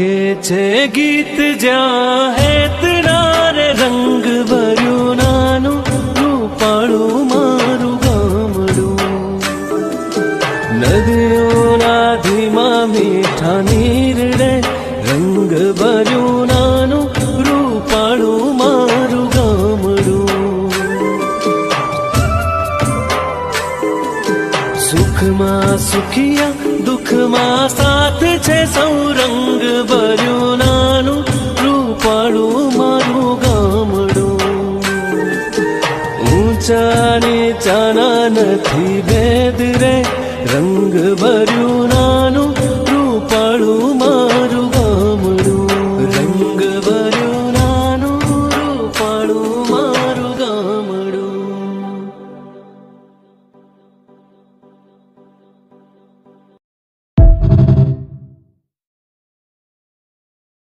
વાગે છે ગીત જ્યાં હેતના રે રંગ ભર્યું નાનું રૂપાળું મારું ગામડું. નદીઓના ધીમા મીઠા નીરડે રંગ ભર્યું નાનું રૂપાળું મારું ગામડું. સુખમાં સુખિયા દુઃખમાં સાથ છે સૌ રંગ ભર્યું નાનું રૂપાળું મારું ગામડું. ઊંચા નીચાના નથી